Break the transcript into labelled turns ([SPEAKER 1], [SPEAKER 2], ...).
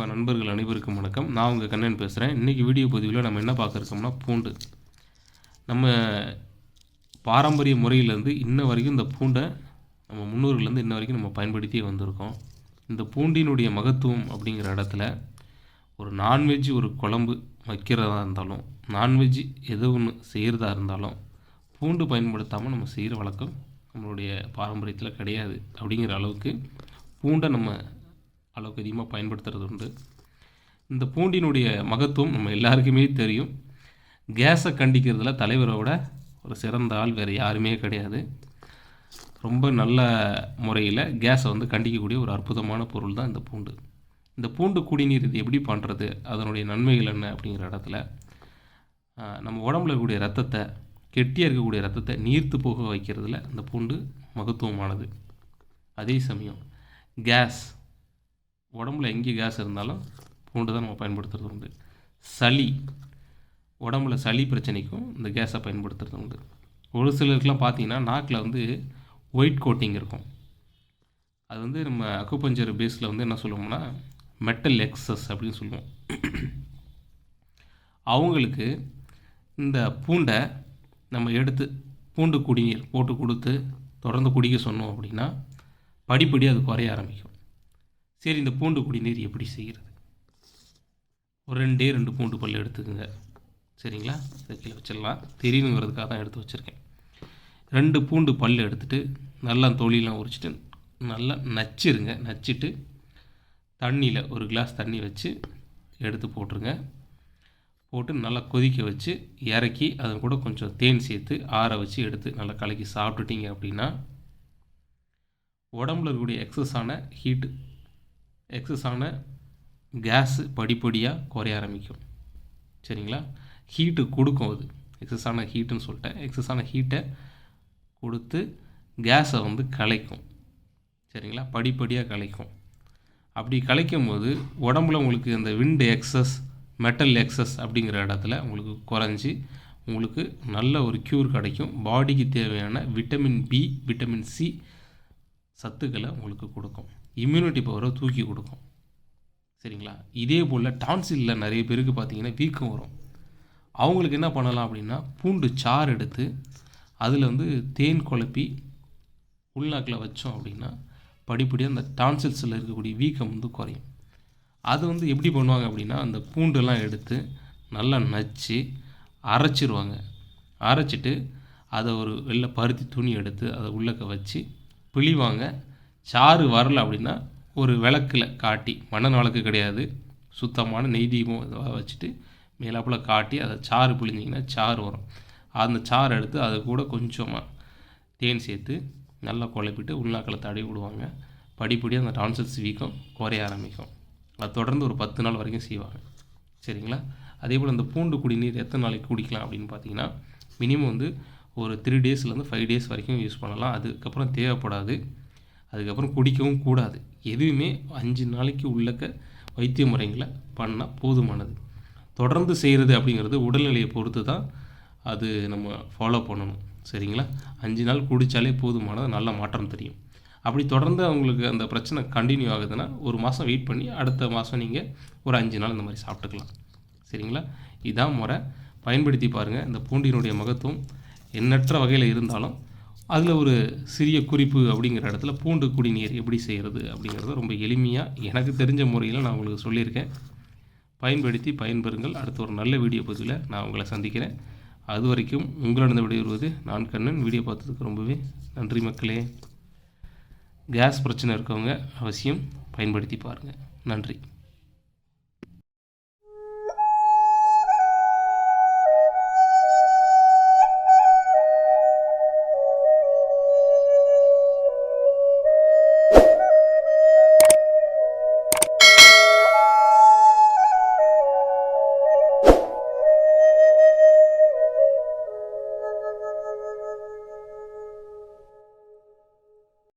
[SPEAKER 1] நண்பர்கள் அனைவருக்கும் வணக்கம். நான் உங்கள் கண்ணன் பேசுகிறேன். இன்றைக்கி வீடியோ பதிவில் நம்ம என்ன பார்க்க இருக்கோம்னா பூண்டு. நம்ம பாரம்பரிய முறையிலேருந்து இன்ன வரைக்கும் இந்த பூண்டை நம்ம முன்னோர்கள்லேருந்து இன்ன வரைக்கும் நம்ம பயன்படுத்தி வந்திருக்கோம். இந்த பூண்டினுடைய மகத்துவம் அப்படிங்கிற இடத்துல ஒரு நான்வெஜ் ஒரு குழம்பு வைக்கிறதா இருந்தாலும், நான்வெஜ் எதோ ஒன்று செய்கிறதா இருந்தாலும் பூண்டு பயன்படுத்தாமல் நம்ம செய்கிற வழக்கம் நம்மளுடைய பாரம்பரியத்தில் கிடையாது. அப்படிங்கிற அளவுக்கு பூண்டை நம்ம அளவுக்கு அதிகமாக பயன்படுத்துறது உண்டு. இந்த பூண்டினுடைய மகத்துவம் நம்ம எல்லாருக்குமே தெரியும். கேஸை கண்டிக்கிறதுல தலைவரோட ஒரு சிறந்த ஆள் வேறு யாருமே கிடையாது. ரொம்ப நல்ல முறையில் கேஸை கண்டிக்கக்கூடிய ஒரு அற்புதமான பொருள் தான் இந்த பூண்டு. இந்த பூண்டு குடிநீர் இது எப்படி பண்ணுறது, அதனுடைய நன்மைகள் என்ன அப்படிங்கிற இடத்துல நம்ம உடம்புல இருக்கக்கூடிய ரத்தத்தை, கெட்டியாக இருக்கக்கூடிய ரத்தத்தை நீர்த்து போக வைக்கிறதுல இந்த பூண்டு மகத்துவமானது. அதே சமயம் கேஸ், உடம்புல எங்கே கேஸ் இருந்தாலும் பூண்டு தான் நம்ம பயன்படுத்துறது உண்டு. சளி, உடம்புல சளி பிரச்சனைக்கும் இந்த கேஸை பயன்படுத்துறது உண்டு. ஒரு சிலருக்குலாம் பார்த்திங்கன்னா நாக்கில் ஒயிட் கோட்டிங் இருக்கும். அது நம்ம அக்குபஞ்சர் பேஸில் என்ன சொல்லுவோம்னா மெட்டல் எக்ஸஸ் அப்படின்னு சொல்லுவோம். அவங்களுக்கு இந்த பூண்டை நம்ம எடுத்து பூண்டு குடிநீர் போட்டு கொடுத்து தொடர்ந்து குடிக்க சொன்னோம் அப்படின்னா படிப்படியாக அது குறைய ஆரம்பிக்கும். சரி, இந்த பூண்டு குடிநீர் எப்படி செய்கிறது? ஒரு 2 பூண்டு பல் எடுத்துக்கோங்க. சரிங்களா? இதை கீழே வச்சிடலாம், தெரியணுங்கிறதுக்காக தான் எடுத்து வச்சுருக்கேன். 2 பூண்டு பல் எடுத்துகிட்டு நல்லா தொழிலாம் உரிச்சிட்டு நல்லா நச்சிருங்க. நச்சிட்டு தண்ணியில் ஒரு கிளாஸ் தண்ணி வச்சு எடுத்து போட்டுருங்க. போட்டு நல்லா கொதிக்க வச்சு இறக்கி அது கூட கொஞ்சம் தேன் சேர்த்து ஆற வச்சு எடுத்து நல்லா கலக்கி சாப்பிட்டுட்டீங்க அப்படின்னா உடம்புல இருக்கக்கூடிய எக்ஸஸான கேஸு படிப்படியாக குறைய ஆரம்பிக்கும். சரிங்களா? ஹீட்டு கொடுக்கும். அது எக்ஸஸான ஹீட்டுன்னு சொல்லிட்டேன். எக்ஸஸான ஹீட்டை கொடுத்து கேஸை கலைக்கும். சரிங்களா? படிப்படியாக கலைக்கும். அப்படி கலைக்கும் போது உடம்புல உங்களுக்கு அந்த விண்டு எக்ஸஸ், மெட்டல் எக்ஸஸ் அப்படிங்கிற இடத்துல உங்களுக்கு குறைஞ்சி உங்களுக்கு நல்ல ஒரு க்யூர் கிடைக்கும். பாடிக்கு தேவையான விட்டமின் பி, விட்டமின் சி சத்துக்களை உங்களுக்கு கொடுக்கும். இம்யூனிட்டி பவரை தூக்கி கொடுக்கும். சரிங்களா? இதே போல் டான்சிலில் நிறைய பேருக்கு பார்த்திங்கன்னா வீக்கம் வரும். அவங்களுக்கு என்ன பண்ணலாம் அப்படின்னா பூண்டு சாறு எடுத்து அதில் தேன் குழப்பி உள்நாக்கில் வச்சோம் அப்படின்னா படிப்படியாக அந்த டான்சில்ஸில் இருக்கக்கூடிய வீக்கம் குறையும். அது எப்படி பண்ணுவாங்க அப்படின்னா அந்த பூண்டெல்லாம் எடுத்து நல்லா நச்சு அரைச்சிருவாங்க. அரைச்சிட்டு அதை ஒரு வெள்ளை பருத்தி துணி எடுத்து அதை உள்ளக்க வச்சு பிழிவாங்க. சாறு வரலை அப்படின்னா ஒரு விளக்கில் காட்டி, மண்ணெண்ணெய் விளக்கு கிடையாது, சுத்தமான நெய் தீபம் இதாக வச்சுட்டு மேலாப்பில் காட்டி அதை சாறு பிழிஞ்சிங்கன்னா சாறு வரும். அந்த சாறு எடுத்து அது கூட கொஞ்சமாக தேன் சேர்த்து நல்லா குழப்பிட்டு உள்நாக்கில் தடவி விடுவாங்க. படிப்படியாக அந்த டான்சில்ஸ் வீக்கம் குறைய ஆரம்பிக்கும். அது தொடர்ந்து ஒரு 10 நாள் வரைக்கும் செய்வாங்க. சரிங்களா? அதே போல் அந்த பூண்டு குடிநீர் எத்தனை நாளைக்கு குடிக்கலாம் அப்படின்னு பார்த்தீங்கன்னா மினிமம் ஒரு 3 டேஸ்லேருந்து 5 டேஸ் வரைக்கும் யூஸ் பண்ணலாம். அதுக்கப்புறம் தேவைப்படாது. அதுக்கப்புறம் குடிக்கவும் கூடாது. எதுவுமே 5 நாளைக்கு உள்ளக்க வைத்திய முறைகளை பண்ணால் போதுமானது. தொடர்ந்து செய்கிறது அப்படிங்கிறது உடல்நிலையை பொறுத்து தான் அது நம்ம ஃபாலோ பண்ணணும். சரிங்களா? 5 நாள் குடித்தாலே போதுமானது, நல்ல மாற்றம் தெரியும். அப்படி தொடர்ந்து அவங்களுக்கு அந்த பிரச்சனை கண்டினியூ ஆகுதுன்னா ஒரு மாதம் வெயிட் பண்ணி அடுத்த மாதம் நீங்கள் ஒரு 5 நாள் இந்த மாதிரி சாப்பிட்டுக்கலாம். சரிங்களா? இதான் முறை. பயன்படுத்தி பாருங்கள். இந்த பூண்டினுடைய மகத்துவம் எண்ணற்ற வகையில் இருந்தாலும் அதில் ஒரு சிறிய குறிப்பு அப்படிங்கிற இடத்துல பூண்டு குடிநீர் எப்படி செய்கிறது அப்படிங்கிறத ரொம்ப எளிமையாக எனக்கு தெரிஞ்ச முறையில் நான் உங்களுக்கு சொல்லியிருக்கேன். பயன்படுத்தி பயன்பெறுங்கள். அடுத்த ஒரு நல்ல வீடியோ பதிவில் நான் உங்களை சந்திக்கிறேன். அது வரைக்கும் உங்களிடம் விடைபெறுவது நான் கண்ணன். வீடியோ பார்த்ததுக்கு ரொம்பவே நன்றி மக்களே. கேஸ் பிரச்சனை இருக்கவங்க அவசியம் பயன்படுத்தி பாருங்கள். நன்றி.